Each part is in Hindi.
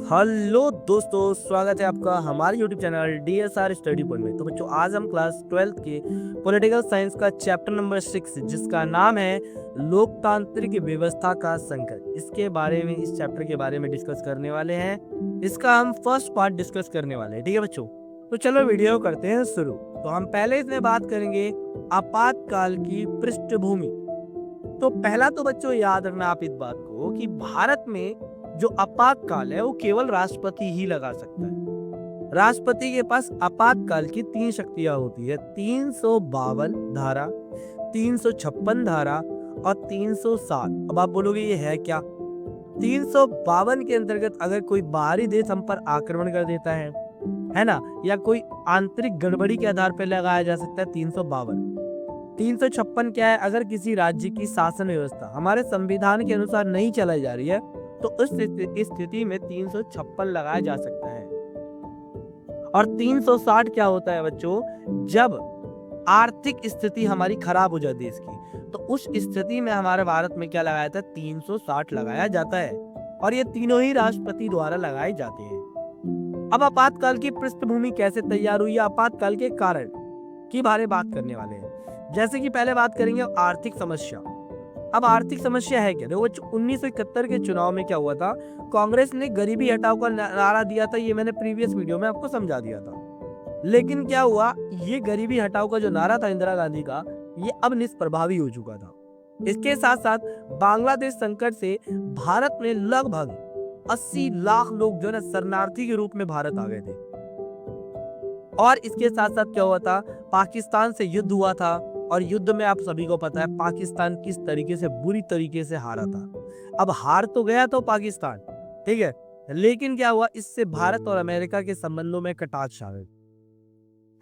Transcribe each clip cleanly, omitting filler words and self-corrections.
हेलो दोस्तों, स्वागत है आपका हमारे YouTube channel DSR study point में। तो बच्चों, आज हम क्लास 12th के पॉलिटिकल साइंस का चैप्टर नंबर 6 जिसका नाम है लोकतांत्रिक व्यवस्था का संकट, इस चैप्टर के बारे में डिस्कस करने वाले हैं। इसका हम फर्स्ट पार्ट डिस्कस करने वाले हैं। ठीक है बच्चों, तो चलो वीडियो करते हैं शुरू। तो हम पहले इसमें बात करेंगे आपातकाल की पृष्ठभूमि। तो पहला तो बच्चों याद रखना आप इस बात को कि भारत में जो आपातकाल है वो केवल राष्ट्रपति ही लगा सकता है। राष्ट्रपति के पास आपातकाल की 3 शक्तियां होती है: 352 धारा, 356 धारा और 360। अब आप बोलोगे ये है क्या? 352 के अंतर्गत अगर कोई बाहरी देश हम पर आक्रमण कर देता है ना, या कोई आंतरिक गड़बड़ी के आधार पर लगाया जा सकता है 352। 356 क्या है? अगर किसी राज्य की शासन व्यवस्था हमारे संविधान के अनुसार नहीं चलाई जा रही है तो उस स्थिति में 356 लगाया जा सकता है। और 360 क्या होता है बच्चों? जब आर्थिक स्थिति हमारी खराब हो जाए देश की, तो उस स्थिति में हमारे भारत में क्या लगाया था? 360 लगाया जाता है। और ये तीनों ही राष्ट्रपति द्वारा लगाए जाते हैं। अब आपातकाल की पृष्ठभूमि कैसे तैयार हुई? आपातकाल के कारण की बारे में बात करने वाले हैं। जैसे कि पहले बात करेंगे आर्थिक समस्या। अब आर्थिक समस्या है क्या? देखो 1971 के चुनाव में क्या हुआ था? कांग्रेस ने गरीबी हटाओ का नारा दिया था। ये मैंने प्रीवियस वीडियो में आपको समझा दिया था। लेकिन क्या हुआ, ये गरीबी हटाओ का जो नारा था इंदिरा गांधी का, ये अब निष्प्रभावी हो चुका था। इसके साथ साथ बांग्लादेश संकट से भारत में लगभग 80 लाख लोग जो है शरणार्थी के रूप में भारत आ गए थे। और इसके साथ साथ क्या हुआ था? पाकिस्तान से युद्ध हुआ था। और युद्ध में आप सभी को पता है पाकिस्तान किस तरीके से बुरी तरीके से हारा था। अब हार तो गया तो पाकिस्तान, ठीक है, लेकिन क्या हुआ, इससे भारत और अमेरिका के संबंधों में कटाक्ष आ गई,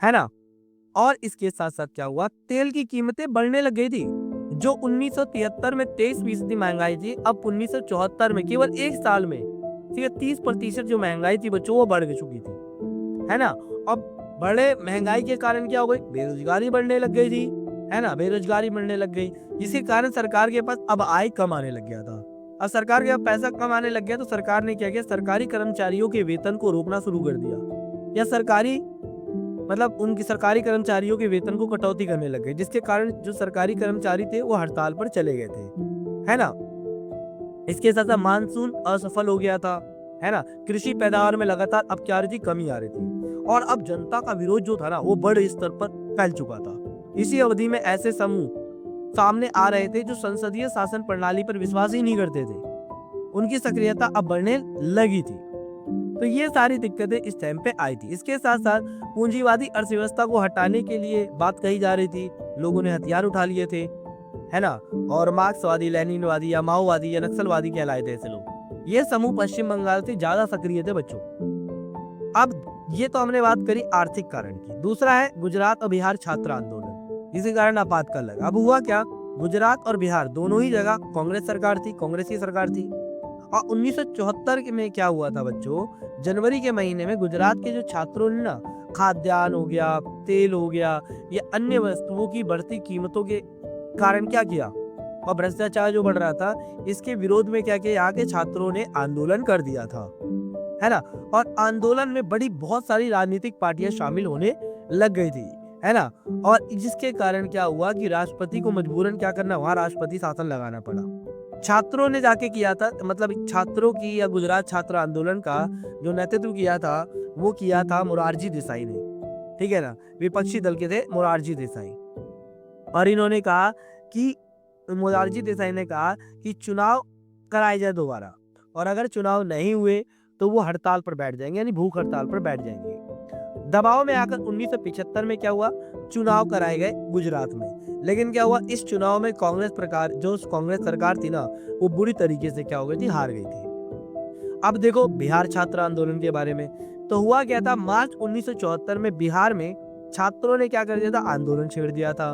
है ना। और इसके साथ साथ क्या हुआ, तेल की कीमतें बढ़ने लग गई थी। जो 1973 में 23% महंगाई थी, अब 1974 में केवल एक साल में 30% जो महंगाई थी बच्चों वो बढ़ चुकी थी, है ना। अब बड़े महंगाई के कारण क्या हो गई, बेरोजगारी बढ़ने लग गई थी, है ना। बेरोजगारी बढ़ने लग गई, इसी कारण सरकार के पास अब आय कम आने लग गया था। अब सरकार के पास पैसा कम आने लग गया तो सरकार ने क्या किया, सरकारी कर्मचारियों के वेतन को रोकना शुरू कर दिया, या उनकी सरकारी कर्मचारियों के वेतन को कटौती करने लग गए, जिसके कारण जो सरकारी कर्मचारी थे वो हड़ताल पर चले गए थे, है ना। इसके साथ साथ मानसून असफल हो गया था, है ना। कृषि पैदावार में लगातार अब क्या रही थी, कमी आ रही थी। और अब जनता का विरोध जो था ना वो बड़े स्तर पर फैल चुका था। इसी अवधि में ऐसे समूह सामने आ रहे थे जो संसदीय शासन प्रणाली पर विश्वास ही नहीं करते थे। उनकी सक्रियता अब बढ़ने लगी थी। तो ये सारी दिक्कतें इस टाइम पे आई थी। इसके साथ साथ पूंजीवादी अर्थव्यवस्था को हटाने के लिए बात कही जा रही थी। लोगों ने हथियार उठा लिए थे, है ना। और मार्क्सवादी, लेनिनवादी या माओवादी या नक्सलवादी कहलाए थे ऐसे लोग। ये समूह पश्चिम बंगाल से ज्यादा सक्रिय थे बच्चों। अब ये तो हमने बात करी आर्थिक कारण की। दूसरा है गुजरात और बिहार छात्र आंदोलन, जिसके कारण आपातकाल लगा। अब हुआ क्या, गुजरात और बिहार दोनों ही जगह कांग्रेस सरकार थी, कांग्रेस की सरकार थी। और 1974 में क्या हुआ था बच्चों, जनवरी के महीने में गुजरात के जो छात्रों ने ना खाद्यान्न हो गया, तेल हो गया, या अन्य वस्तुओं की बढ़ती कीमतों के कारण क्या किया, और भ्रष्टाचार जो बढ़ रहा था इसके विरोध में क्या किया, यहाँ के छात्रों ने आंदोलन कर दिया था, है ना। और आंदोलन में बहुत सारी राजनीतिक पार्टियां शामिल होने लग गई थी, है ना। और जिसके कारण क्या हुआ कि राष्ट्रपति को मजबूरन क्या करना, वहां राष्ट्रपति शासन लगाना पड़ा। छात्रों ने जाके किया था, छात्रों की या गुजरात छात्र आंदोलन का जो नेतृत्व किया था वो किया था मोरारजी देसाई ने, ठीक है ना। विपक्षी दल के थे मोरारजी देसाई। और इन्होंने कहा कि मोरारजी देसाई ने कहा कि चुनाव कराए जाए दोबारा, और अगर चुनाव नहीं हुए तो वो हड़ताल पर बैठ जाएंगे, यानी भूख हड़ताल पर बैठ जाएंगे। दबाव में आकर 1975 में क्या हुआ, चुनाव कराए गए गुजरात में। लेकिन क्या हुआ, इस चुनाव में कांग्रेस सरकार थी ना वो बुरी तरीके से क्या हो गई थी, हार गई थी। अब देखो बिहार छात्र आंदोलन के बारे में, तो हुआ क्या था, मार्च 1974 में बिहार में छात्रों ने क्या कर दिया था, आंदोलन छेड़ दिया था।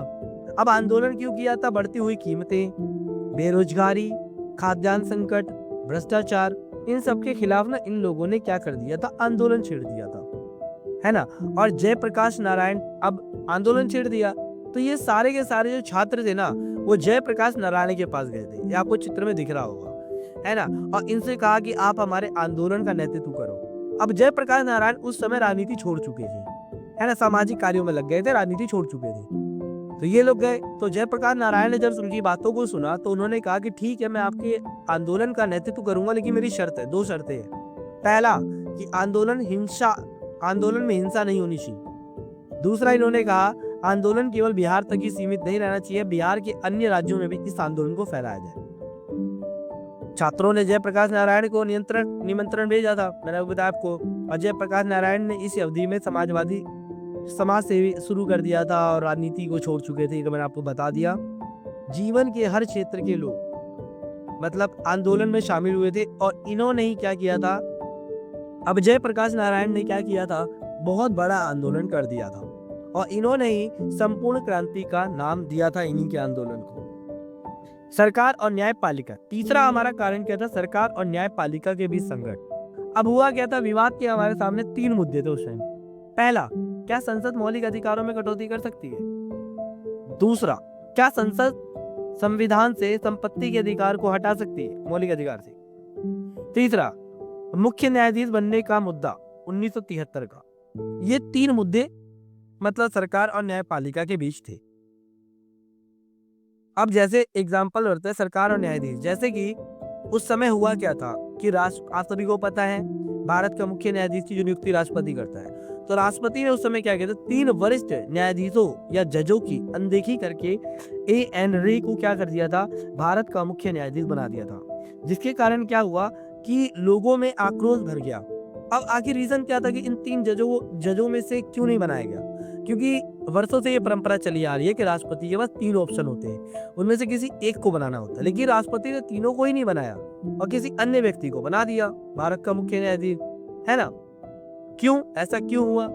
अब आंदोलन क्यों किया था, बढ़ती हुई कीमतें, बेरोजगारी, खाद्यान्न संकट, भ्रष्टाचार, इन सब के खिलाफ ना इन लोगों ने क्या कर दिया था, आंदोलन छेड़ दिया था, है ना। और जयप्रकाश नारायण अब आंदोलन छेड़ दिया, तो ये सारे के सारे जो छात्र थे ना वो जयप्रकाश नारायण के पास गए थे। ये आपको चित्र में दिख रहा होगा। है ना, और इनसे कहा कि आप हमारे आंदोलन का नेतृत्व करो। अब जयप्रकाश नारायण उस समय राजनीति छोड़ चुके थे, है ना, सामाजिक कार्यों में लग गए थे, राजनीति छोड़ चुके थे। तो ये लोग गए, तो जयप्रकाश नारायण ने जब उनकी बातों को सुना तो उन्होंने कहा कि ठीक है, मैं आपके आंदोलन का नेतृत्व करूंगा, लेकिन मेरी शर्त है, 2 शर्तें हैं। पहला कि आंदोलन में हिंसा नहीं होनी चाहिए। दूसरा इन्होंने कहा आंदोलन केवल बिहार तक ही सीमित नहीं रहना चाहिए, बिहार के अन्य राज्यों में भी इस आंदोलन को फैलाया जाए। छात्रों ने जयप्रकाश नारायण को निमंत्रण भेजा था, मैंने बताया आपको, और जयप्रकाश नारायण ने इस अवधि में समाज सेवी शुरू कर दिया था और राजनीति को छोड़ चुके थे, मैंने आपको बता दिया। जीवन के हर क्षेत्र के लोग मतलब आंदोलन में शामिल हुए थे, और इन्होंने ही क्या किया था, अब जयप्रकाश नारायण ने क्या किया था, बहुत बड़ा आंदोलन कर दिया था, और इन्होंने ही संपूर्ण क्रांति का नाम दिया था इन्हीं के आंदोलन को। सरकार और न्यायपालिका, तीसरा हमारा कारण क्या था, सरकार और न्यायपालिका के बीच संघर्ष। अब हुआ क्या था, विवाद के हमारे सामने 3 मुद्दे थे उस टाइम। पहला, क्या संसद मौलिक अधिकारों में कटौती कर सकती है? दूसरा, क्या संसद संविधान से संपत्ति के अधिकार को हटा सकती है, मौलिक अधिकार से? तीसरा, मुख्य न्यायाधीश बनने का मुद्दा 1973 का। ये 3 मुद्दे मतलब सरकार और न्यायपालिका के बीच थे। अब जैसे एग्जाम्पल करते हैं सरकार और न्यायाधीश, जैसे कि उस समय हुआ क्या था कि आप सभी को पता है भारत का मुख्य न्यायाधीश की जो नियुक्ति राष्ट्रपति करता है, तो राष्ट्रपति ने उस समय क्या किया था, 3 वरिष्ठ न्यायाधीशों या जजों की अनदेखी करके एन रे को क्या कर दिया था, भारत का मुख्य न्यायाधीश बना दिया था, जिसके कारण क्या हुआ कि लोगों में आक्रोश भर गया। अब आखिर रीजन क्या था कि इन 3 जजों में से क्यों नहीं बनाया गया? क्योंकि वर्षों से ये परंपरा चली आ रही है कि राष्ट्रपति के पास 3 ऑप्शन होते हैं, उनमें से किसी एक को बनाना होता है, लेकिन राष्ट्रपति ने तीनों को ही नहीं बनाया और किसी अन्य व्यक्ति को बना दिया भारत का मुख्य न्यायाधीश, है ना। क्यों, ऐसा क्यों हुआ?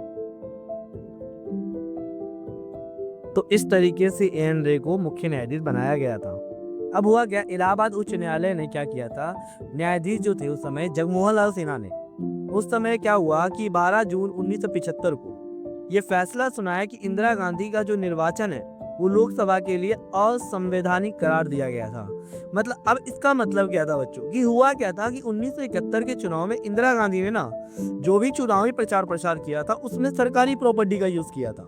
तो इस तरीके से एन रे को मुख्य न्यायाधीश बनाया गया था। अब हुआ क्या, इलाहाबाद उच्च न्यायालय ने क्या किया था, न्यायाधीश जो थे उस समय जगमोहन लाल सिन्हा ने, उस समय क्या हुआ कि 12 जून 1975 को ये फैसला सुनाया कि इंदिरा गांधी का जो निर्वाचन है वो लोकसभा के लिए असंवैधानिक करार दिया गया था। मतलब अब इसका मतलब क्या था बच्चों, कि हुआ क्या था कि 1971 के चुनाव में इंदिरा गांधी ने ना जो भी चुनावी प्रचार प्रसार किया था उसमें सरकारी प्रॉपर्टी का यूज किया था,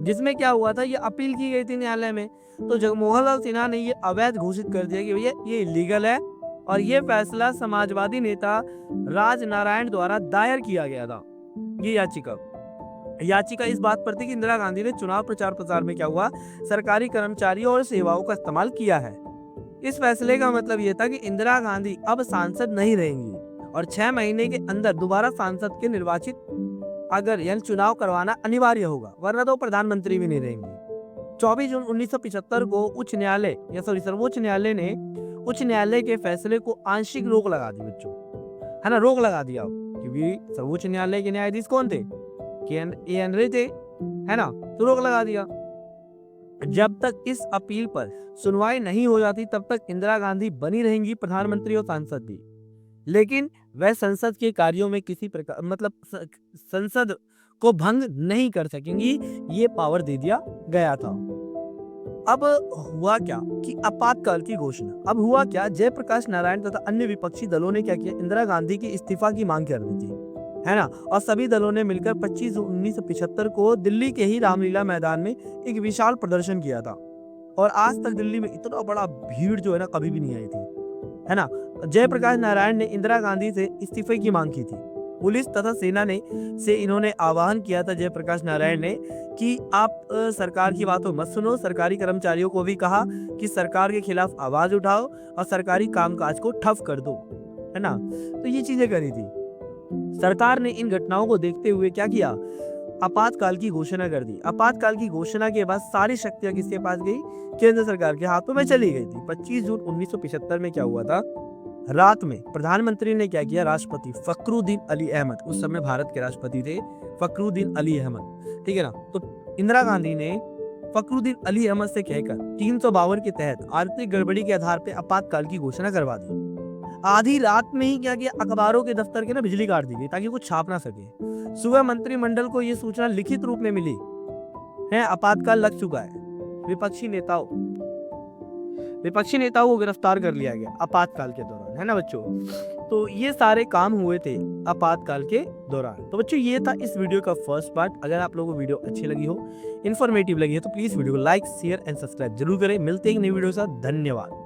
जिसमें क्या हुआ था, ये अपील की गई थी न्यायालय में, तो जगमोहन लाल सिन्हा ने ये अवैध घोषित कर दिया कि भैया ये इलीगल है, और ये फैसला समाजवादी नेता राजनारायण द्वारा दायर किया गया था। ये याचिका इस बात पर थी कि इंदिरा गांधी ने चुनाव प्रचार प्रसार में क्या हुआ, सरकारी कर्मचारियों और सेवाओं का इस्तेमाल किया है। इस फैसले का मतलब यह था कि इंदिरा गांधी अब सांसद नहीं रहेंगी और 6 महीने के अंदर दोबारा सांसद के निर्वाचित अगर यानी चुनाव करवाना अनिवार्य होगा, वरना तो प्रधानमंत्री भी नहीं रहेंगे। 24 जून 1975 को सर्वोच्च न्यायालय ने उच्च न्यायालय के फैसले को आंशिक रोक लगा दी बच्चों, है ना, रोक लगा दिया, क्योंकि सर्वोच्च न्यायालय के न्यायाधीश कौन थे, एन रे थे, है ना, तो रोक लगा दिया। जब तक इस अपील पर सुनवाई नहीं हो जाती तब तक इंदिरा गांधी बनी रहेंगी प्रधानमंत्री और सांसद भी, लेकिन वह संसद के कार्यों में किसी प्रकार मतलब संसद को भंग नहीं कर सकेंगी, ये पावर दे दिया गया था। अब हुआ क्या कि आपातकाल की घोषणा। अब हुआ क्या, जयप्रकाश नारायण तथा अन्य विपक्षी दलों ने क्या किया, इंदिरा गांधी की इस्तीफा की मांग कर दी थी, है ना, और सभी दलों ने मिलकर 25 जून 1975 को दिल्ली के ही रामलीला मैदान में एक विशाल प्रदर्शन किया था, और आज तक दिल्ली में इतना बड़ा भीड़ जो है ना कभी भी नहीं आई थी, है ना। जयप्रकाश नारायण ने इंदिरा गांधी से इस्तीफे की मांग की थी। पुलिस तथा सेना से इन्होंने आह्वान किया था जयप्रकाश नारायण ने कि आप सरकार की बातों मत सुनो, सरकारी कर्मचारियों को भी कहा कि सरकार के खिलाफ आवाज उठाओ और सरकारी कामकाज को ठप कर दो, है ना। तो ये चीजें करी थी। सरकार ने इन घटनाओं को देखते हुए क्या किया, आपातकाल की घोषणा कर दी। आपातकाल की घोषणा के बाद सारी शक्तियां किसके पास गई, केंद्र सरकार के हाथों में चली गई थी। 25 जून 1975 में क्या हुआ था, रात में प्रधानमंत्री ने क्या किया, राष्ट्रपति फखरुद्दीन अली अहमद, उस समय भारत के राष्ट्रपति थे फखरुद्दीन अली अहमद, ठीक है ना, तो इंदिरा गांधी ने फखरुद्दीन अली अहमद से कहकर 352 के तहत आर्थिक गड़बड़ी के आधार पर आपातकाल की घोषणा करवा दी। आधी रात में ही क्या किया, अखबारों के दफ्तर के ना बिजली काट दी गई ताकि कुछ छाप ना सके। सुबह मंत्रिमंडल को यह सूचना लिखित रूप में मिली है, आपातकाल लग चुका है। विपक्षी नेताओं विपक्षी नेताओं को गिरफ्तार कर लिया गया आपातकाल के दौरान, है ना बच्चों। तो ये सारे काम हुए थे आपातकाल के दौरान। तो बच्चों ये था इस वीडियो का फर्स्ट पार्ट। अगर आप लोगों को वीडियो अच्छी लगी हो, इन्फॉर्मेटिव लगी है, तो प्लीज वीडियो को लाइक, शेयर एंड सब्सक्राइब जरूर करें। मिलते हैं एक नई वीडियो के साथ। धन्यवाद।